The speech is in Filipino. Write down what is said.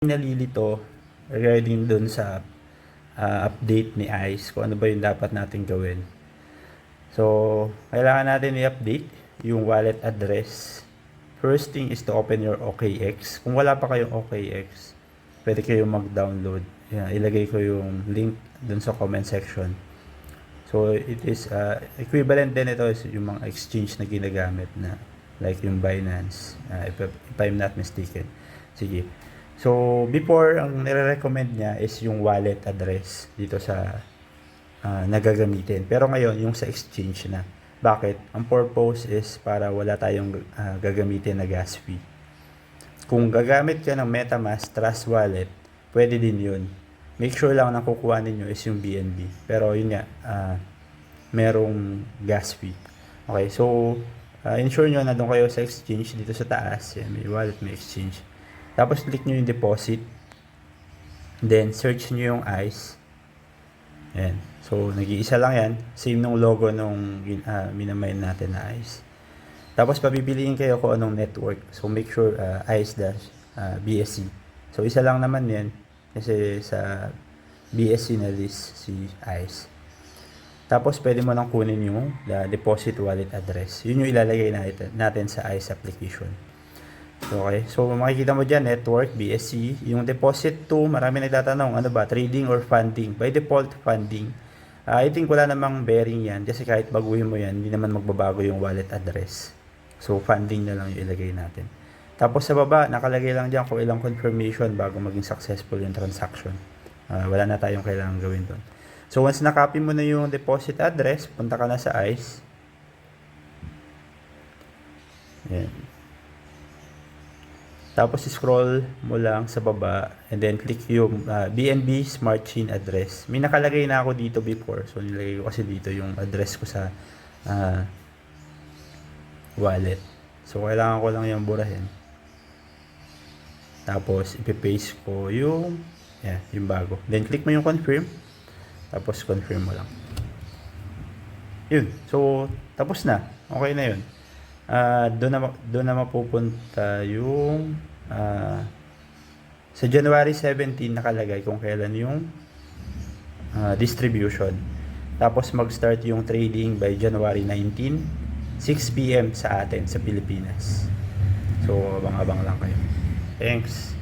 nalilito regarding dun sa update ni ICE, kung ano ba yung dapat natin gawin. So, kailangan natin i-update yung wallet address. First thing is to open your OKX. Kung wala pa kayong OKX, pwede kayong mag-download. Yan, ilagay ko yung link dun sa comment section. So, it is equivalent din ito is yung mga exchange na ginagamit na like yung Binance, if I'm not mistaken. Sige. So, before, ang nire-recommend niya is yung wallet address dito sa nagagamitin. Pero ngayon, yung sa exchange na. Bakit? Ang purpose is para wala tayong gagamitin na gas fee. Kung gagamit ka ng MetaMask Trust Wallet, pwede din yun. Make sure lang na kukuha ninyo is yung BNB. Pero yun nga, merong gas fee. Okay, so, ensure nyo na doon kayo sa exchange dito sa taas. Yan, may wallet, may exchange. Tapos, click nyo yung deposit. Then, search nyo yung ICE. Yan. So, nag-iisa lang yan. Same nung logo nung minamain natin na ICE. Tapos, papipiliin kayo kung anong network. So, make sure ICE-BSC. So, isa lang naman yan. Kasi sa BSC na list si ICE. Tapos, pwede mo nang kunin yung deposit wallet address. Yun yung ilalagay natin sa ICE application. Okay. So, makikita mo dyan, network, BSC. Yung deposit to, marami nagtatanong, ano ba, trading or funding? By default, funding. I think wala namang bearing yan. Kasi kahit baguhin mo yan, hindi naman magbabago yung wallet address. So, funding na lang yung ilagay natin. Tapos sa baba, nakalagay lang dyan kung ilang confirmation bago maging successful yung transaction. Wala na tayong kailangan gawin doon. So, once na-copy mo na yung deposit address, punta ka na sa ICE. Yan. Tapos, scroll mo lang sa baba and then click yung BNB Smart Chain address. May nakalagay na ako dito before. So, nilagay ko kasi dito yung address ko sa wallet. So, kailangan ko lang yung burahin. Tapos, ipipaste ko yung bago. Then, click mo yung confirm. Tapos, confirm mo lang. Yun. So, tapos na. Okay na yun. Doon na mapupunta yung sa January 17 nakalagay kung kailan yung distribution. Tapos, mag-start yung trading by January 19, 6 PM sa atin, sa Pilipinas. So, abang-abang lang kayo. Thanks.